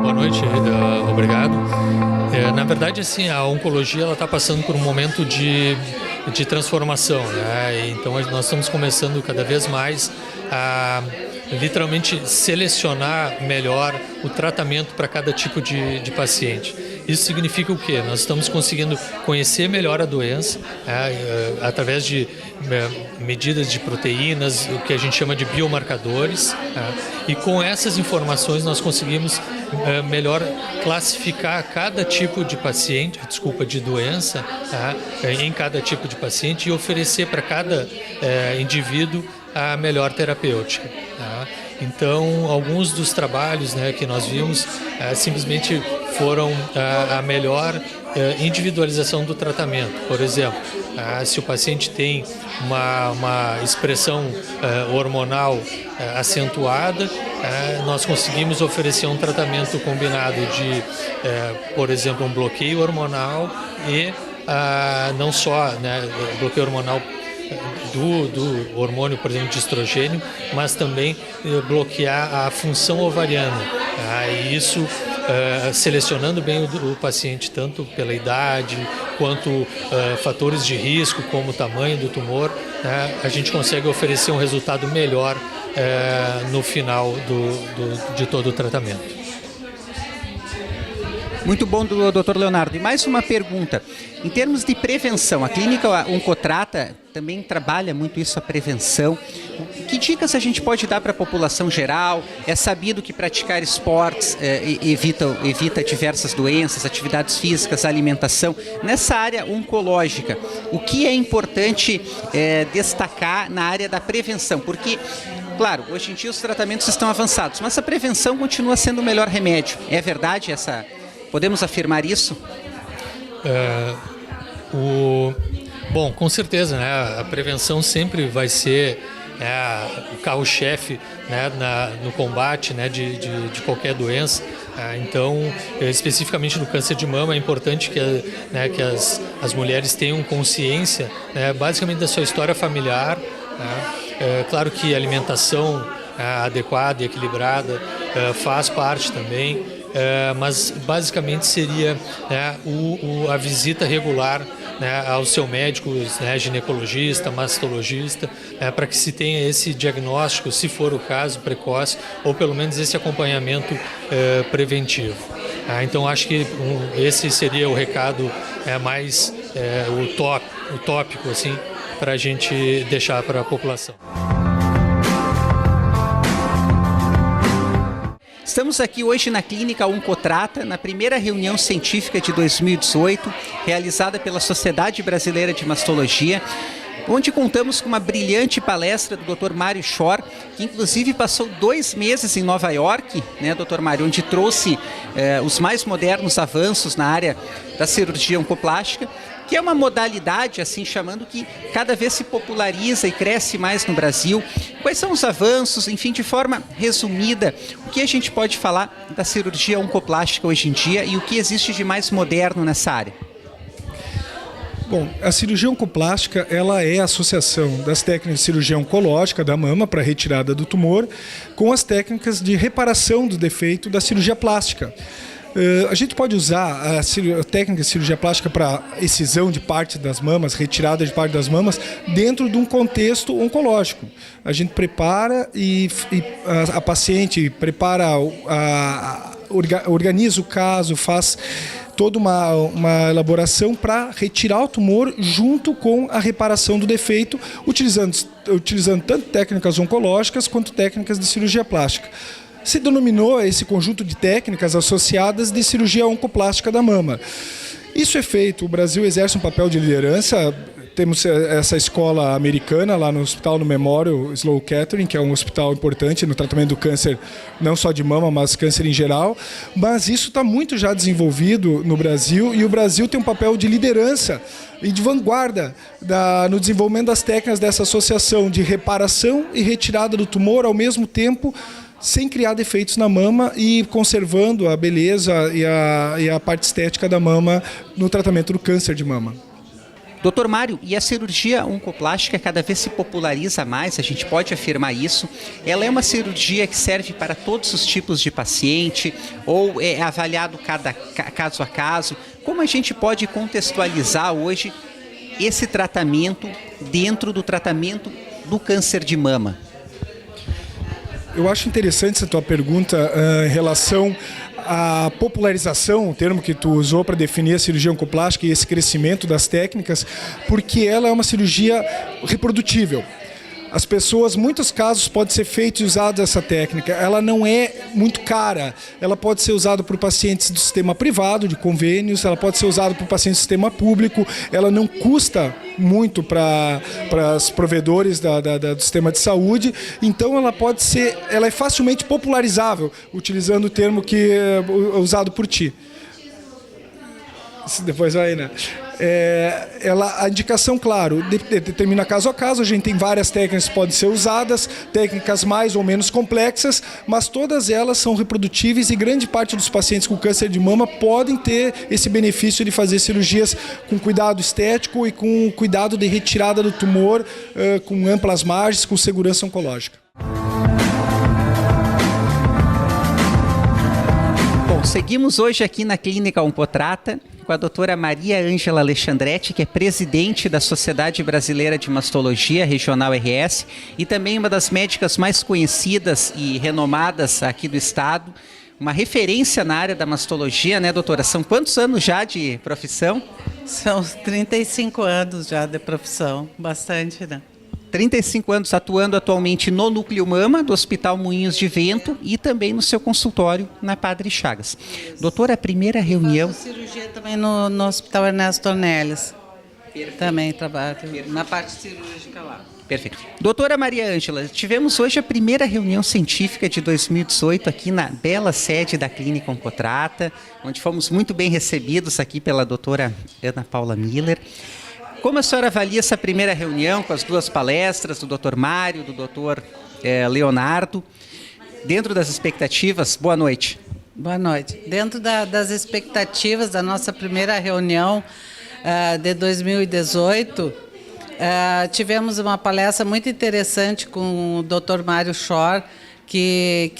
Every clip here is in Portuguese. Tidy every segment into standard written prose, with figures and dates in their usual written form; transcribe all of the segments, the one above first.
Boa noite, obrigado. Na verdade, assim, a oncologia ela está passando por um momento de transformação, né? Então nós estamos começando cada vez mais a literalmente selecionar melhor o tratamento para cada tipo de paciente. Isso significa o quê? Nós estamos conseguindo conhecer melhor a doença através de medidas de proteínas, o que a gente chama de biomarcadores, e com essas informações nós conseguimos melhor classificar cada tipo de paciente, de doença, em cada tipo de paciente e oferecer para cada indivíduo a melhor terapêutica. Então, alguns dos trabalhos que nós vimos simplesmente foram a melhor individualização do tratamento. Por exemplo, se o paciente tem uma expressão hormonal acentuada, nós conseguimos oferecer um tratamento combinado de, por exemplo, um bloqueio hormonal e não só bloqueio hormonal do hormônio, por exemplo, de estrogênio, mas também bloquear a função ovariana. E isso selecionando bem o paciente, tanto pela idade, quanto fatores de risco, como o tamanho do tumor, a gente consegue oferecer um resultado melhor no final de todo o tratamento. Muito bom, Dr. Leonardo. E mais uma pergunta. Em termos de prevenção, a clínica Oncotrata também trabalha muito isso, a prevenção. Que dicas a gente pode dar para a população geral? É sabido que praticar esportes evita diversas doenças, atividades físicas, alimentação. Nessa área oncológica, o que é importante destacar na área da prevenção? Porque, claro, hoje em dia os tratamentos estão avançados, mas a prevenção continua sendo o melhor remédio. É verdade essa... Podemos afirmar isso? Bom, com certeza, a prevenção sempre vai ser o carro-chefe no combate de qualquer doença. Então, especificamente no câncer de mama, é importante que as mulheres tenham consciência, basicamente da sua história familiar. Claro que a alimentação adequada e equilibrada faz parte também. Mas basicamente seria a visita regular ao seu médico, ginecologista, mastologista, para que se tenha esse diagnóstico, se for o caso, precoce, ou pelo menos esse acompanhamento preventivo. Então acho que esse seria o recado mais utópico assim, para a gente deixar para a população. Estamos aqui hoje na Clínica Oncotrata, na primeira reunião científica de 2018, realizada pela Sociedade Brasileira de Mastologia, onde contamos com uma brilhante palestra do Dr. Mário Shor, que inclusive passou 2 meses em Nova York, Dr. Mário, onde trouxe os mais modernos avanços na área da cirurgia oncoplástica, que é uma modalidade, assim chamando, que cada vez se populariza e cresce mais no Brasil. Quais são os avanços, enfim, de forma resumida, o que a gente pode falar da cirurgia oncoplástica hoje em dia e o que existe de mais moderno nessa área? Bom, a cirurgia oncoplástica ela é a associação das técnicas de cirurgia oncológica da mama para retirada do tumor com as técnicas de reparação do defeito da cirurgia plástica. A gente pode usar a técnica de cirurgia plástica para excisão de parte das mamas, retirada de parte das mamas, dentro de um contexto oncológico. A gente prepara e a paciente prepara, organiza o caso, faz toda uma elaboração para retirar o tumor junto com a reparação do defeito, utilizando tanto técnicas oncológicas quanto técnicas de cirurgia plástica. Se denominou esse conjunto de técnicas associadas de cirurgia oncoplástica da mama. Isso é feito, o Brasil exerce um papel de liderança. Temos essa escola americana lá no hospital, no Memorial Sloan Kettering, que é um hospital importante no tratamento do câncer, não só de mama, mas câncer em geral. Mas isso está muito já desenvolvido no Brasil e o Brasil tem um papel de liderança e de vanguarda no desenvolvimento das técnicas dessa associação de reparação e retirada do tumor ao mesmo tempo, sem criar defeitos na mama e conservando a beleza e a parte estética da mama no tratamento do câncer de mama. Doutor Mário, e a cirurgia oncoplástica cada vez se populariza mais, a gente pode afirmar isso. Ela é uma cirurgia que serve para todos os tipos de paciente ou é avaliado cada caso a caso? Como a gente pode contextualizar hoje esse tratamento dentro do tratamento do câncer de mama? Eu acho interessante essa tua pergunta em relação à popularização, o termo que tu usou para definir a cirurgia oncoplástica e esse crescimento das técnicas, porque ela é uma cirurgia reprodutível. As pessoas, muitos casos, pode ser feito e usada essa técnica. Ela não é muito cara. Ela pode ser usada por pacientes do sistema privado, de convênios. Ela pode ser usada por pacientes do sistema público. Ela não custa muito para os provedores do sistema de saúde. Então, ela é facilmente popularizável, utilizando o termo que é usado por ti. Depois vai, né? A indicação, claro, determina caso a caso. A gente tem várias técnicas que podem ser usadas, técnicas mais ou menos complexas, mas todas elas são reprodutíveis e grande parte dos pacientes com câncer de mama podem ter esse benefício de fazer cirurgias com cuidado estético e com cuidado de retirada do tumor, com amplas margens, com segurança oncológica. Bom, seguimos hoje aqui na Clínica Oncotrata com a doutora Maria Ângela Alexandretti, que é presidente da Sociedade Brasileira de Mastologia, Regional RS, e também uma das médicas mais conhecidas e renomadas aqui do estado, uma referência na área da mastologia, né, doutora? São quantos anos já de profissão? São 35 anos já de profissão, bastante, né? 35 anos atuando atualmente no Núcleo Mama do Hospital Moinhos de Vento e também no seu consultório na Padre Chagas. Doutora, a primeira reunião... Eu faço cirurgia também no Hospital Ernesto Ornelas. Também trabalho na parte cirúrgica lá. Perfeito. Doutora Maria Ângela, tivemos hoje a primeira reunião científica de 2018 aqui na bela sede da Clínica Oncotrata, onde fomos muito bem recebidos aqui pela doutora Ana Paula Miller. Como a senhora avalia essa primeira reunião com as duas palestras do Dr. Mário, do Dr. Leonardo, dentro das expectativas? Boa noite. Boa noite. Dentro das expectativas da nossa primeira reunião de 2018, tivemos uma palestra muito interessante com o Dr. Mário Shore, que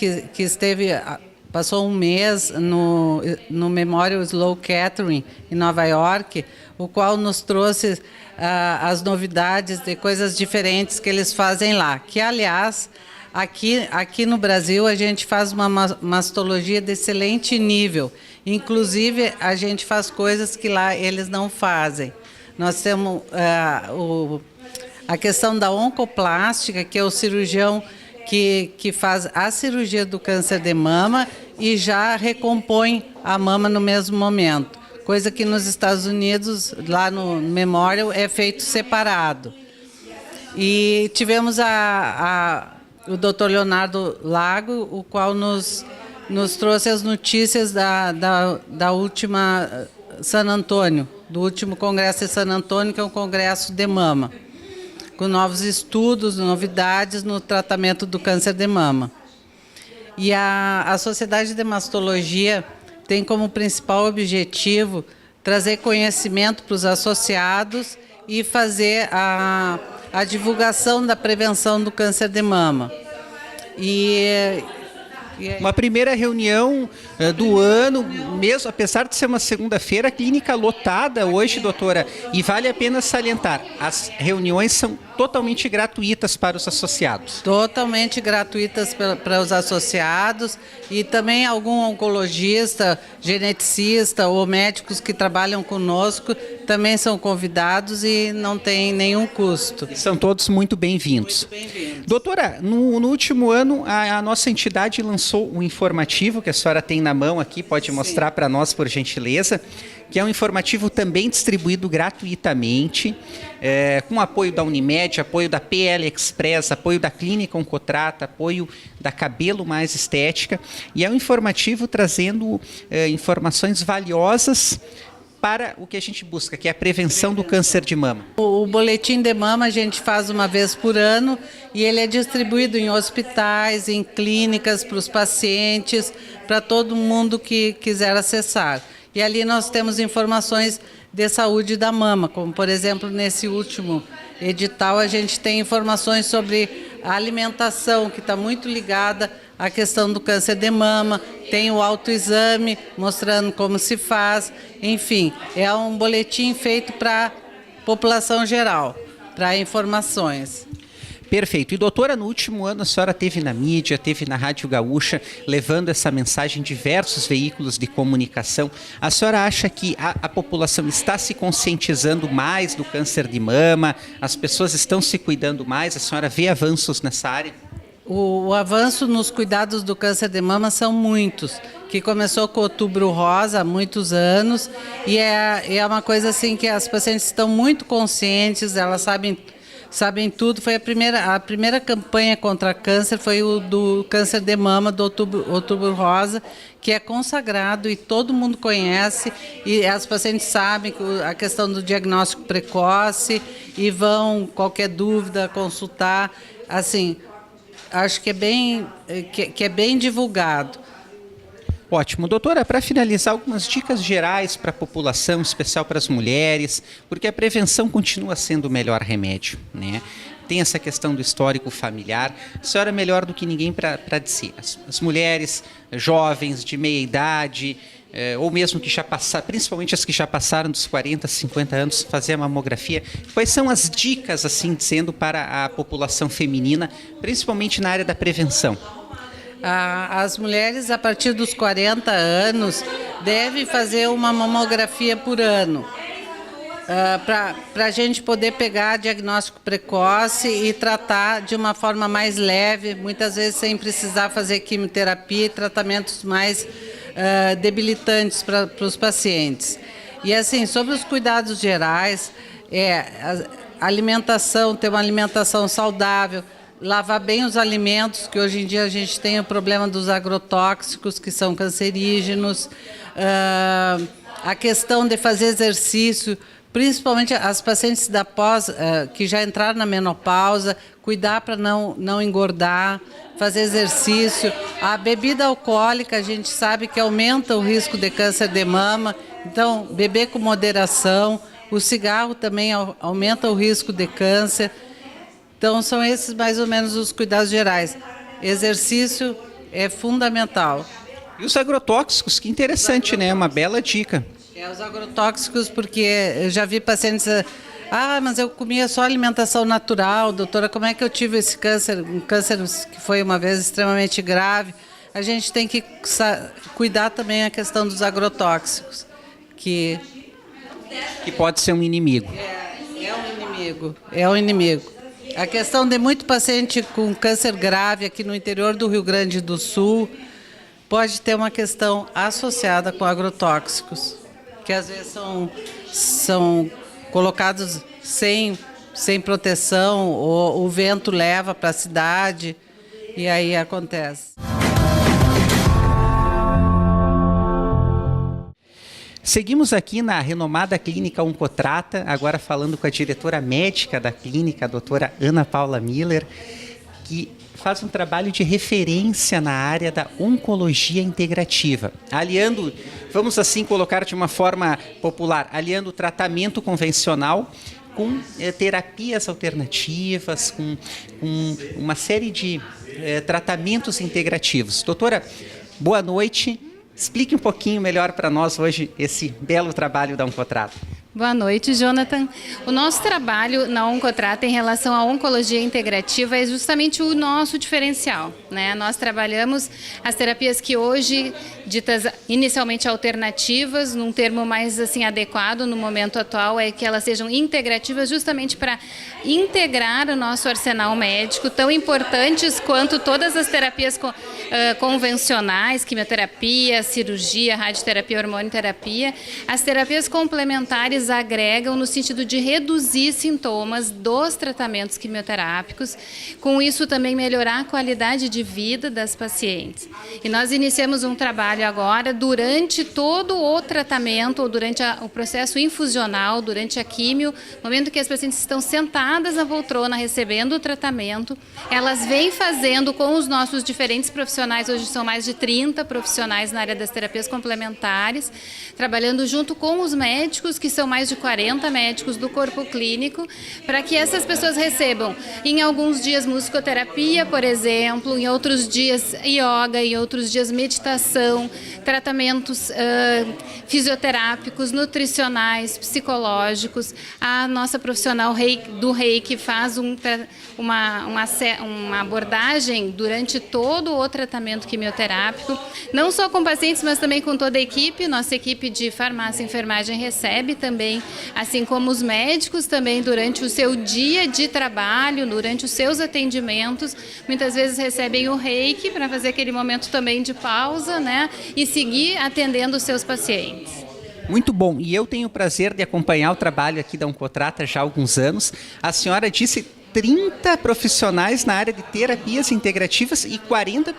passou um mês no Memorial Sloan Kettering, em Nova York, o qual nos trouxe as novidades de coisas diferentes que eles fazem lá. Que, aliás, aqui no Brasil, a gente faz uma mastologia de excelente nível. Inclusive, a gente faz coisas que lá eles não fazem. Nós temos a questão da oncoplástica, que é o cirurgião que faz a cirurgia do câncer de mama e já recompõe a mama no mesmo momento. Coisa que nos Estados Unidos, lá no Memorial, é feito separado. E tivemos o Dr. Leonardo Lago, o qual nos trouxe as notícias da última San Antônio, do último congresso de San Antônio, que é um congresso de mama, com novos estudos, novidades no tratamento do câncer de mama. E a Sociedade de Mastologia tem como principal objetivo trazer conhecimento para os associados e fazer a divulgação da prevenção do câncer de mama. Uma primeira reunião do ano, mesmo apesar de ser uma segunda-feira, a clínica lotada hoje, doutora, e vale a pena salientar, as reuniões são totalmente gratuitas para os associados. Totalmente gratuitas para os associados e também algum oncologista, geneticista ou médicos que trabalham conosco também são convidados e não tem nenhum custo. São todos muito bem-vindos. Doutora, no último ano a nossa entidade lançou um informativo que a senhora tem na mão aqui, pode mostrar para nós, por gentileza, que é um informativo também distribuído gratuitamente, com apoio da Unimed, apoio da PL Express, apoio da Clínica Oncotrata, apoio da Cabelo Mais Estética, e é um informativo trazendo informações valiosas para o que a gente busca, que é a prevenção do câncer de mama. O boletim de mama a gente faz uma vez por ano e ele é distribuído em hospitais, em clínicas, para os pacientes, para todo mundo que quiser acessar. E ali nós temos informações de saúde da mama, como, por exemplo, nesse último edital, a gente tem informações sobre a alimentação, que está muito ligada à questão do câncer de mama, tem o autoexame mostrando como se faz, enfim, é um boletim feito para a população geral, para informações. Perfeito. E doutora, no último ano a senhora teve na mídia, teve na Rádio Gaúcha, levando essa mensagem em diversos veículos de comunicação. A senhora acha que a população está se conscientizando mais do câncer de mama? As pessoas estão se cuidando mais? A senhora vê avanços nessa área? O avanço nos cuidados do câncer de mama são muitos, que começou com o Outubro Rosa há muitos anos, e é uma coisa assim que as pacientes estão muito conscientes, elas sabem tudo. Foi a primeira campanha contra câncer, foi o do câncer de mama, do Outubro Rosa, que é consagrado e todo mundo conhece, e as pacientes sabem a questão do diagnóstico precoce e vão, qualquer dúvida, consultar. Assim, acho que é bem divulgado. Ótimo. Doutora, para finalizar, algumas dicas gerais para a população, em especial para as mulheres, porque a prevenção continua sendo o melhor remédio, né? Tem essa questão do histórico familiar. A senhora é melhor do que ninguém para dizer. As mulheres jovens, de meia idade, ou mesmo que já passaram, principalmente as que já passaram dos 40, 50 anos, fazer a mamografia. Quais são as dicas, assim dizendo, para a população feminina, principalmente na área da prevenção? As mulheres, a partir dos 40 anos, devem fazer uma mamografia por ano, para a gente poder pegar diagnóstico precoce e tratar de uma forma mais leve, muitas vezes sem precisar fazer quimioterapia e tratamentos mais debilitantes para os pacientes. E assim, sobre os cuidados gerais, a alimentação, ter uma alimentação saudável, lavar bem os alimentos, que hoje em dia a gente tem o problema dos agrotóxicos, que são cancerígenos, a questão de fazer exercício, principalmente as pacientes da pós, que já entraram na menopausa, cuidar para não engordar, fazer exercício. A bebida alcoólica, a gente sabe que aumenta o risco de câncer de mama, então beber com moderação. O cigarro também aumenta o risco de câncer. Então, são esses mais ou menos os cuidados gerais. Exercício é fundamental. E os agrotóxicos, que interessante, né? Uma bela dica. Os agrotóxicos, porque eu já vi pacientes... mas eu comia só alimentação natural, doutora, como é que eu tive esse câncer? Um câncer que foi uma vez extremamente grave. A gente tem que cuidar também a questão dos agrotóxicos, que pode ser um inimigo. É um inimigo. A questão de muito paciente com câncer grave aqui no interior do Rio Grande do Sul pode ter uma questão associada com agrotóxicos, que às vezes são colocados sem proteção, ou o vento leva para a cidade e aí acontece. Seguimos aqui na renomada clínica Oncotrata, agora falando com a diretora médica da clínica, a doutora Ana Paula Miller, que faz um trabalho de referência na área da oncologia integrativa, aliando, vamos assim colocar de uma forma popular, aliando o tratamento convencional com terapias alternativas, com uma série de tratamentos integrativos. Doutora, boa noite. Explique um pouquinho melhor para nós hoje esse belo trabalho da Oncotrata. Boa noite, Jonathan. O nosso trabalho na Oncotrata em relação à oncologia integrativa é justamente o nosso diferencial, né? Nós trabalhamos as terapias que hoje, ditas inicialmente alternativas, num termo mais assim adequado no momento atual, é que elas sejam integrativas justamente para integrar o nosso arsenal médico, tão importantes quanto todas as terapias convencionais, quimioterapia, cirurgia, radioterapia, hormonioterapia. As terapias complementares agregam no sentido de reduzir sintomas dos tratamentos quimioterápicos, com isso também melhorar a qualidade de vida das pacientes. E nós iniciamos um trabalho agora durante todo o tratamento, ou durante o processo infusional, durante a químio, no momento que as pacientes estão sentadas na poltrona recebendo o tratamento, elas vêm fazendo com os nossos diferentes profissionais, hoje são mais de 30 profissionais na área das terapias complementares, trabalhando junto com os médicos que são mais mais de 40 médicos do corpo clínico, para que essas pessoas recebam, em alguns dias, musicoterapia, por exemplo, em outros dias, yoga, em outros dias, meditação, tratamentos fisioterápicos, nutricionais, psicológicos. A nossa profissional do Reiki faz uma abordagem durante todo o tratamento quimioterápico, não só com pacientes, mas também com toda a equipe. Nossa equipe de farmácia e enfermagem recebe também, assim como os médicos também, durante o seu dia de trabalho, durante os seus atendimentos, muitas vezes recebem o Reiki para fazer aquele momento também de pausa, né, e seguir atendendo os seus pacientes. Muito bom. E eu tenho o prazer de acompanhar o trabalho aqui da Oncotrata já há alguns anos. A senhora disse 30 profissionais na área de terapias integrativas e 40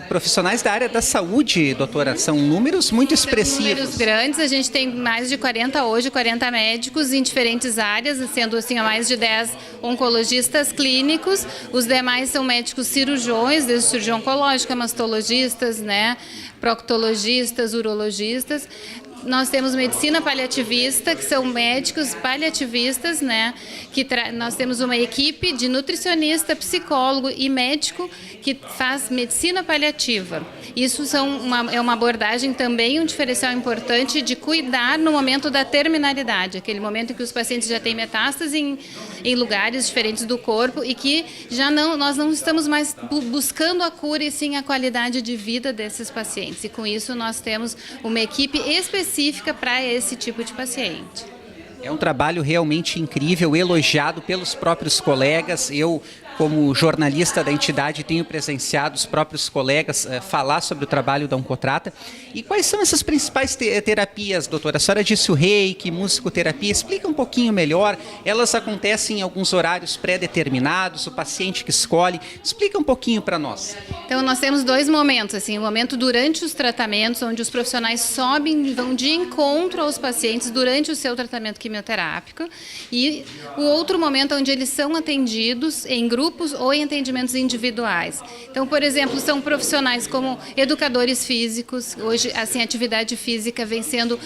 profissionais da área da saúde, doutora. São números muito expressivos. São números grandes. A gente tem mais de 40 hoje, 40 médicos em diferentes áreas, sendo assim mais de 10 oncologistas clínicos. Os demais são médicos cirurgiões, desde cirurgião oncológico, mastologistas, né, proctologistas, urologistas. Nós temos medicina paliativista, que são médicos paliativistas, né? Nós temos uma equipe de nutricionista, psicólogo e médico que faz medicina paliativa. Isso é uma abordagem também, um diferencial importante de cuidar no momento da terminalidade, aquele momento em que os pacientes já têm metástase em lugares diferentes do corpo e que nós não estamos mais buscando a cura e sim a qualidade de vida desses pacientes. E com isso nós temos uma equipe específica para esse tipo de paciente. É um trabalho realmente incrível, elogiado pelos próprios colegas. Eu, como jornalista da entidade, tenho presenciado os próprios colegas falar sobre o trabalho da Oncotrata. E quais são essas principais terapias, doutora? A senhora disse o Reiki, musicoterapia. Explica um pouquinho melhor. Elas acontecem em alguns horários pré-determinados, o paciente que escolhe. Explica um pouquinho para nós. Então, nós temos dois momentos, assim, o momento durante os tratamentos, onde os profissionais sobem e vão de encontro aos pacientes durante o seu tratamento quimioterápico, e o outro momento onde eles são atendidos em grupos ou em atendimentos individuais. Então, por exemplo, são profissionais como educadores físicos. Hoje, assim, a atividade física vem sendo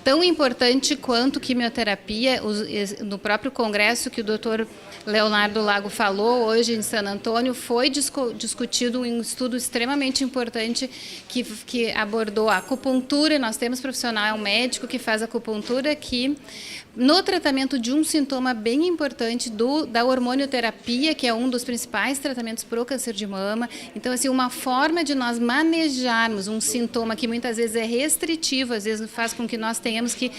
tão importante quanto quimioterapia. No próprio congresso que o doutor Leonardo Lago falou hoje em San Antônio, foi discutido um estudo extremamente importante que abordou a acupuntura. Nós temos profissional médico que faz acupuntura aqui no tratamento de um sintoma bem importante da hormonioterapia, que é um dos principais tratamentos para o câncer de mama. Então, assim, uma forma de nós manejarmos um sintoma que muitas vezes é restritivo, às vezes faz com que nós tenhamos que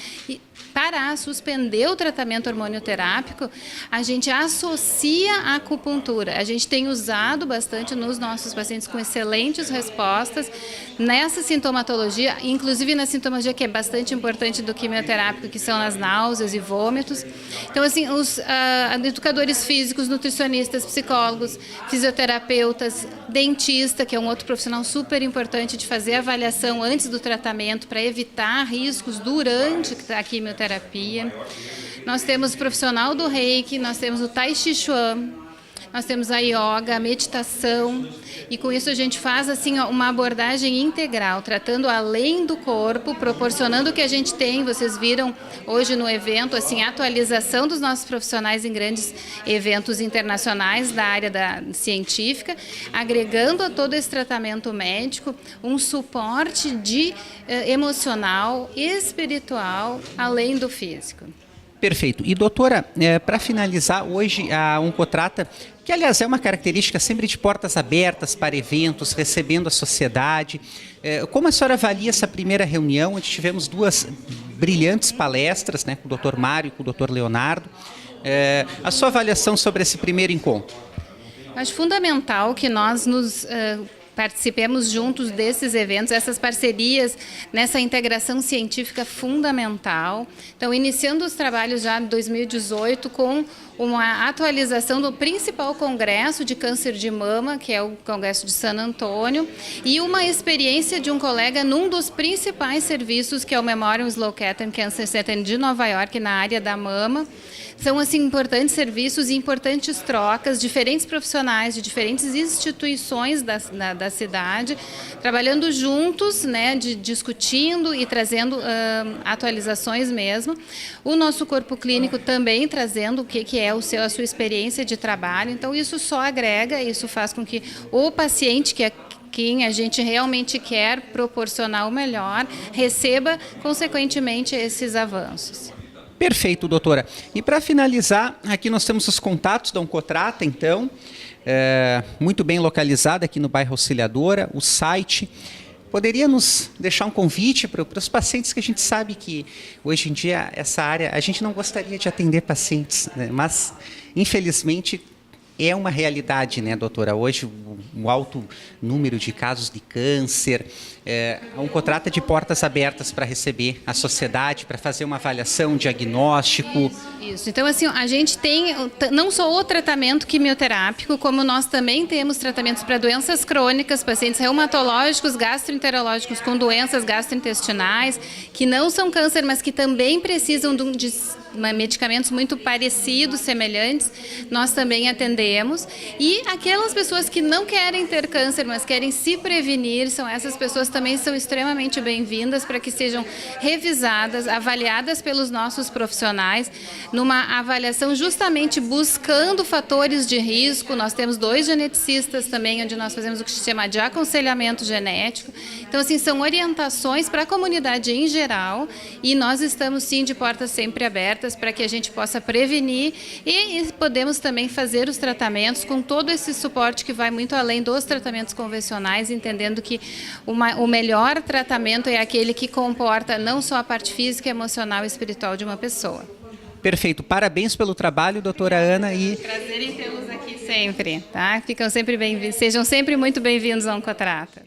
parar, suspender o tratamento hormonioterápico, a gente associa a acupuntura. A gente tem usado bastante nos nossos pacientes com excelentes respostas nessa sintomatologia, inclusive na sintomatologia que é bastante importante do quimioterápico, que são as náuseas e vômitos. Então, assim, os educadores físicos, nutricionistas, psicólogos, fisioterapeutas, dentista, que é um outro profissional super importante de fazer avaliação antes do tratamento para evitar riscos durante a quimioterapia. Nós temos o profissional do Reiki, nós temos o Tai Chi Chuan, nós temos a yoga, a meditação, e com isso a gente faz assim uma abordagem integral, tratando além do corpo, proporcionando o que a gente tem. Vocês viram hoje no evento assim, a atualização dos nossos profissionais em grandes eventos internacionais da área científica, agregando a todo esse tratamento médico um suporte emocional, espiritual, além do físico. Perfeito. E, doutora, para finalizar, hoje a Oncotrata, que aliás é uma característica sempre de portas abertas para eventos, recebendo a sociedade, como a senhora avalia essa primeira reunião, onde tivemos duas brilhantes palestras, né, com o Dr. Mário e com o Dr. Leonardo, a sua avaliação sobre esse primeiro encontro? Acho fundamental que nós participemos juntos desses eventos, essas parcerias, nessa integração científica fundamental. Então, iniciando os trabalhos já em 2018 com uma atualização do principal congresso de câncer de mama, que é o Congresso de San Antônio, e uma experiência de um colega num dos principais serviços, que é o Memorial Sloan Kettering Cancer Center de Nova York, na área da mama. São, assim, importantes serviços e importantes trocas, diferentes profissionais de diferentes instituições da cidade, trabalhando juntos, né, discutindo e trazendo atualizações mesmo. O nosso corpo clínico também trazendo o que é a sua experiência de trabalho. Então, isso só agrega, isso faz com que o paciente, que é quem a gente realmente quer proporcionar o melhor, receba, consequentemente, esses avanços. Perfeito, doutora. E para finalizar, aqui nós temos os contatos da Oncotrata, então, muito bem localizado aqui no bairro Auxiliadora, o site. Poderia nos deixar um convite para os pacientes, que a gente sabe que hoje em dia essa área, a gente não gostaria de atender pacientes, né? Mas infelizmente é uma realidade, né, doutora? Hoje o alto número de casos de câncer, a Oncotrata de portas abertas para receber a sociedade, para fazer uma avaliação, um diagnóstico. Isso. Então, assim, a gente tem não só o tratamento quimioterápico, como nós também temos tratamentos para doenças crônicas, pacientes reumatológicos, gastroenterológicos com doenças gastrointestinais, que não são câncer, mas que também precisam de medicamentos muito parecidos, semelhantes, nós também atendemos. E aquelas pessoas que não querem ter câncer, mas querem se prevenir, essas pessoas também são extremamente bem-vindas para que sejam revisadas, avaliadas pelos nossos profissionais, numa avaliação justamente buscando fatores de risco. Nós temos 2 geneticistas também, onde nós fazemos o que se chama de aconselhamento genético. Então, assim, são orientações para a comunidade em geral, e nós estamos, sim, de portas sempre abertas para que a gente possa prevenir, e podemos também fazer os tratamentos com todo esse suporte que vai muito além dos tratamentos convencionais, entendendo que o melhor tratamento é aquele que comporta não só a parte física, emocional e espiritual de uma pessoa. Perfeito. Parabéns pelo trabalho, doutora Ana. E prazer em tê-los aqui sempre, tá? Sejam sempre muito bem-vindos ao Oncotrata.